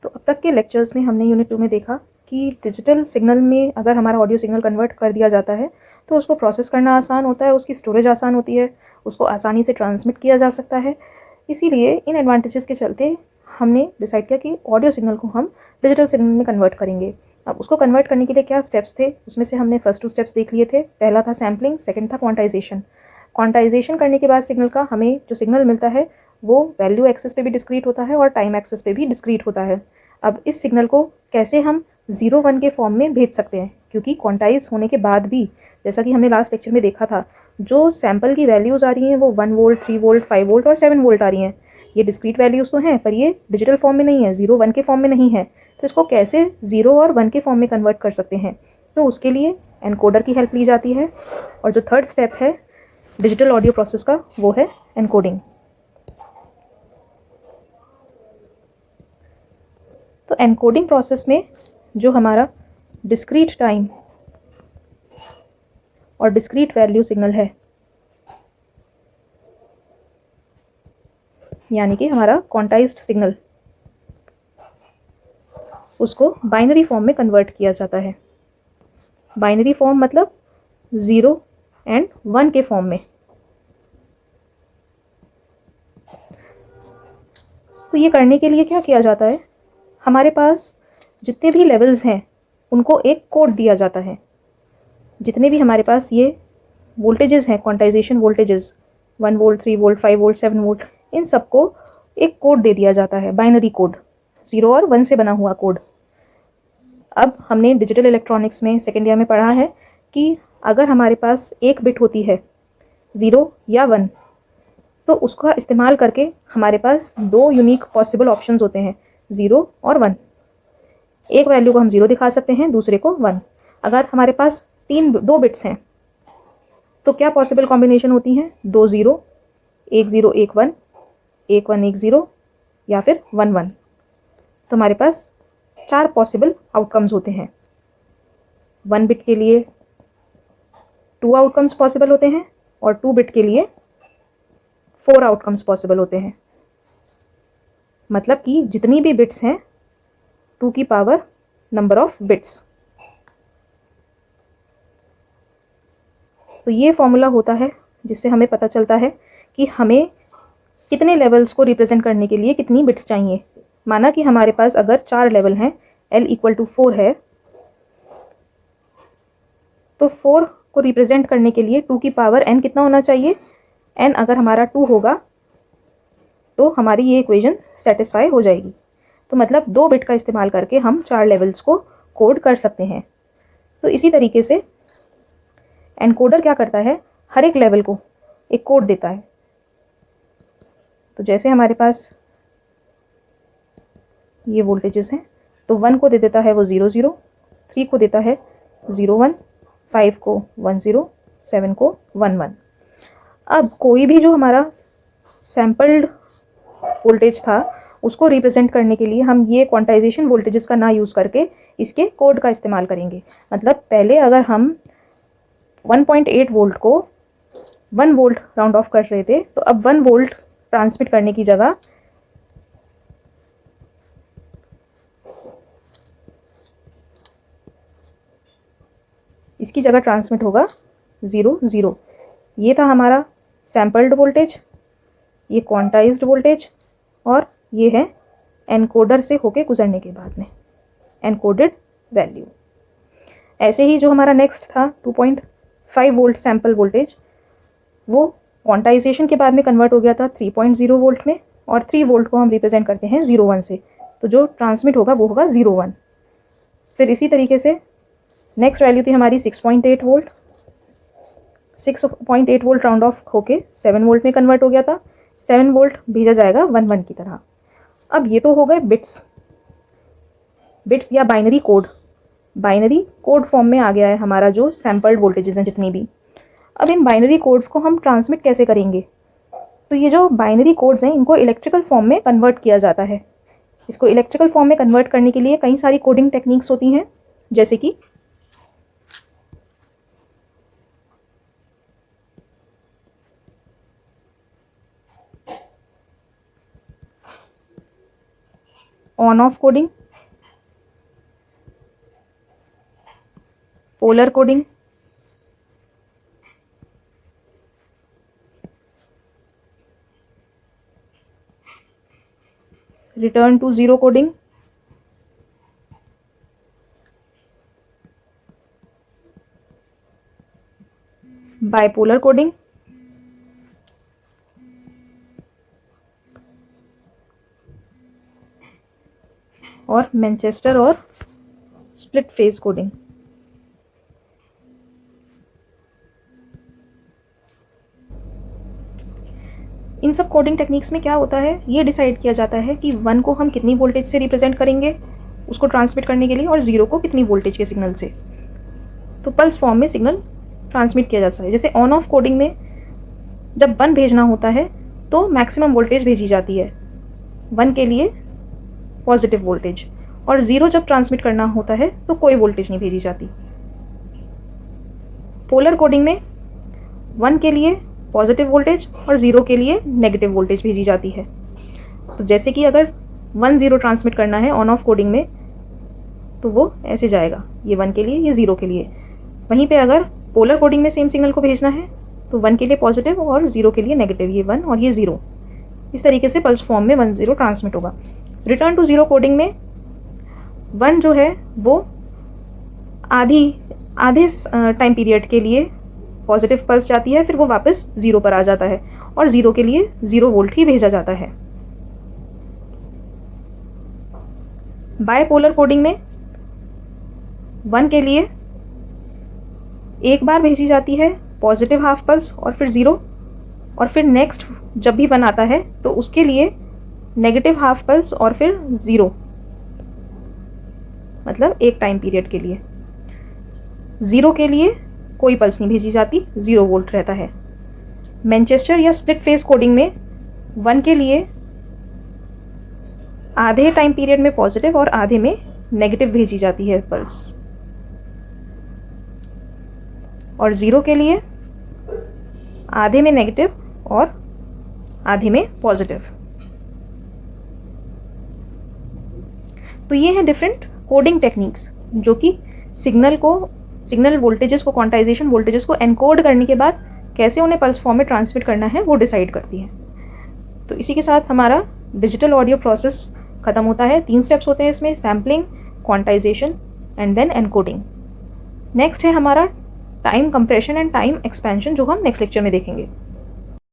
तो अब तक के लेक्चर्स में हमने यूनिट 2 में देखा कि डिजिटल सिग्नल में अगर हमारा ऑडियो सिग्नल कन्वर्ट कर दिया जाता है तो उसको प्रोसेस करना आसान होता है, उसकी स्टोरेज आसान होती है, उसको आसानी से ट्रांसमिट किया जा सकता है। इसीलिए इन एडवांटेजेस के चलते हमने डिसाइड किया कि ऑडियो सिग्नल को हम डिजिटल सिग्नल में कन्वर्ट करेंगे। अब उसको कन्वर्ट करने के लिए क्या स्टेप्स थे, उसमें से हमने फर्स्ट 2 स्टेप्स देख लिए थे। पहला था सैम्पलिंग, सेकंड था क्वांटाइजेशन। क्वांटाइजेशन करने के बाद सिग्नल का हमें जो सिग्नल मिलता है वो वैल्यू एक्सेस पे भी डिस्क्रीट होता है और टाइम एक्सेस पे भी डिस्क्रीट होता है। अब इस सिग्नल को कैसे हम 0-1 के फॉर्म में भेज सकते हैं, क्योंकि क्वांटाइज होने के बाद भी जैसा कि हमने लास्ट लेक्चर में देखा था, जो सैम्पल की वैल्यूज़ आ रही हैं वो 1 वोल्ट, 3 वोल्ट, 5 वोल्ट और 7 वोल्ट आ रही हैं। ये डिस्क्रीट वैल्यूज़ तो हैं, पर ये डिजिटल फॉर्म में नहीं है, 0-1 के फॉर्म में नहीं है। तो इसको कैसे 0 और 1 के फॉर्म में कन्वर्ट कर सकते हैं, तो उसके लिए एनकोडर की हेल्प ली जाती है। और जो थर्ड स्टेप है डिजिटल ऑडियो प्रोसेस का, वो है एनकोडिंग। तो एनकोडिंग प्रोसेस में जो हमारा डिस्क्रीट टाइम और डिस्क्रीट वैल्यू सिग्नल है, यानी कि हमारा क्वांटाइज्ड सिग्नल, उसको बाइनरी फॉर्म में कन्वर्ट किया जाता है। बाइनरी फॉर्म मतलब 0 एंड 1 के फॉर्म में। तो ये करने के लिए क्या किया जाता है, हमारे पास जितने भी लेवल्स हैं उनको एक कोड दिया जाता है। जितने भी हमारे पास ये वोल्टेजेस हैं, quantisation voltages 1 volt, 3 volt, 5 volt, 7 volt, इन सबको एक कोड दे दिया जाता है, बाइनरी कोड, 0 और 1 से बना हुआ कोड। अब हमने डिजिटल इलेक्ट्रॉनिक्स में सेकेंड ईयर में पढ़ा है कि अगर हमारे पास एक बिट होती है 0 या 1, तो उसका इस्तेमाल करके हमारे पास 2 यूनिक पॉसिबल ऑप्शंस होते हैं, 0 और 1। एक वैल्यू को हम 0 दिखा सकते हैं, दूसरे को 1। अगर हमारे पास 2 बिट्स हैं तो क्या पॉसिबल कॉम्बिनेशन होती हैं, 2 0, 1 0 1 1, 1 1 1 0 या फिर 1 1। तो हमारे पास 4 पॉसिबल आउटकम्स होते हैं। 1 बिट के लिए 2 आउटकम्स पॉसिबल होते हैं और 2 बिट के लिए 4 आउटकम्स पॉसिबल होते हैं। मतलब कि जितनी भी बिट्स हैं 2 की पावर नंबर ऑफ बिट्स। तो ये फॉर्मूला होता है जिससे हमें पता चलता है कि हमें कितने लेवल्स को रिप्रेजेंट करने के लिए कितनी बिट्स चाहिए। माना कि हमारे पास अगर 4 लेवल हैं, L = 4 है, तो 4 को रिप्रेजेंट करने के लिए 2 की पावर n कितना होना चाहिए, n अगर हमारा 2 होगा तो हमारी ये इक्वेशन सेटिस्फाई हो जाएगी। तो मतलब 2 बिट का इस्तेमाल करके हम 4 लेवल्स को कोड कर सकते हैं। तो इसी तरीके से एनकोडर क्या करता है, हर एक लेवल को एक कोड देता है। तो जैसे हमारे पास ये वोल्टेजेस हैं, तो 1 को दे देता है वो 0 0, 3 को देता है 0 1, 5 को 1 0, 7 को 1 1। अब कोई भी जो हमारा सैम्पल्ड वोल्टेज था उसको रिप्रेजेंट करने के लिए हम ये क्वांटाइजेशन वोल्टेजेस का ना यूज़ करके इसके कोड का इस्तेमाल करेंगे। मतलब पहले अगर हम 1.8 वोल्ट को 1 वोल्ट राउंड ऑफ कर रहे थे, तो अब 1 वोल्ट ट्रांसमिट करने की जगह इसकी जगह ट्रांसमिट होगा 0 0। ये था हमारा सैम्पल्ड वोल्टेज, ये क्वांटाइज्ड वोल्टेज, और ये है एनकोडर से होके गुजरने के बाद में एनकोडेड वैल्यू। ऐसे ही जो हमारा नेक्स्ट था 2.5 वोल्ट सैम्पल वोल्टेज, वो क्वांटाइजेशन के बाद में कन्वर्ट हो गया था 3.0 वोल्ट में, और 3 वोल्ट को हम रिप्रेजेंट करते हैं 0 1 से, तो जो ट्रांसमिट होगा वो होगा 0 1। फिर इसी तरीके से नेक्स्ट वैल्यू थी हमारी 6.8 वोल्ट। 6.8 वोल्ट राउंड ऑफ होके 7 वोल्ट में कन्वर्ट हो गया था, 7 वोल्ट भेजा जाएगा 1 1 की तरह। अब ये तो हो गए बिट्स या binary code. Binary code form में आ गया है हमारा जो सैम्पल्ड वोल्टेजेस हैं जितनी भी। अब इन बाइनरी कोड्स को हम ट्रांसमिट कैसे करेंगे, तो ये जो बाइनरी कोड्स हैं इनको इलेक्ट्रिकल फॉर्म में कन्वर्ट किया जाता है। इसको इलेक्ट्रिकल फॉर्म में कन्वर्ट करने के लिए कई सारी कोडिंग टेक्निक्स होती हैं, जैसे कि on off coding, polar coding, return to zero coding, bipolar coding, और मैनचेस्टर और स्प्लिट फेज कोडिंग। इन सब कोडिंग टेक्निक्स में क्या होता है, ये डिसाइड किया जाता है कि 1 को हम कितनी वोल्टेज से रिप्रेजेंट करेंगे उसको ट्रांसमिट करने के लिए, और 0 को कितनी वोल्टेज के सिग्नल से। तो पल्स फॉर्म में सिग्नल ट्रांसमिट किया जाता है। जैसे ऑन ऑफ कोडिंग में जब 1 भेजना होता है तो मैक्सिमम वोल्टेज भेजी जाती है 1 के लिए, पॉजिटिव वोल्टेज, और 0 जब ट्रांसमिट करना होता है तो कोई वोल्टेज नहीं भेजी जाती। पोलर कोडिंग में 1 के लिए पॉजिटिव वोल्टेज और 0 के लिए नेगेटिव वोल्टेज भेजी जाती है। तो जैसे कि अगर 1 0 ट्रांसमिट करना है ऑन ऑफ कोडिंग में तो वो ऐसे जाएगा, ये 1 के लिए, ये 0 के लिए। वहीं पे अगर पोलर कोडिंग में सेम सिग्नल को भेजना है तो 1 के लिए पॉजिटिव और 0 के लिए नेगेटिव, ये 1 और ये 0। इस तरीके से पल्स फॉर्म में 1 0 ट्रांसमिट होगा। रिटर्न टू ज़ीरो कोडिंग में 1 जो है वो आधे टाइम पीरियड के लिए पॉजिटिव पल्स जाती है, फिर वो वापस 0 पर आ जाता है, और 0 के लिए 0 वोल्ट ही भेजा जाता है। बाइपोलर कोडिंग में 1 के लिए एक बार भेजी जाती है पॉजिटिव हाफ पल्स और फिर 0, और फिर नेक्स्ट जब भी 1 आता है तो उसके लिए नेगेटिव हाफ पल्स और फिर 0, मतलब एक टाइम पीरियड के लिए। 0 के लिए कोई पल्स नहीं भेजी जाती, 0 वोल्ट रहता है। मैनचेस्टर या स्प्लिट फेज कोडिंग में 1 के लिए आधे टाइम पीरियड में पॉजिटिव और आधे में नेगेटिव भेजी जाती है पल्स, और 0 के लिए आधे में नेगेटिव और आधे में पॉजिटिव। तो ये हैं डिफरेंट कोडिंग टेक्निक्स जो कि सिग्नल वोल्टेजेस को, क्वांटाइजेशन वोल्टेजेस को एनकोड करने के बाद कैसे उन्हें पल्स फॉर्म में ट्रांसमिट करना है वो डिसाइड करती है। तो इसी के साथ हमारा डिजिटल ऑडियो प्रोसेस ख़त्म होता है। 3 स्टेप्स होते हैं इसमें, sampling, quantization and then encoding. Next है हमारा time compression and time expansion, जो हम नेक्स्ट लेक्चर में देखेंगे।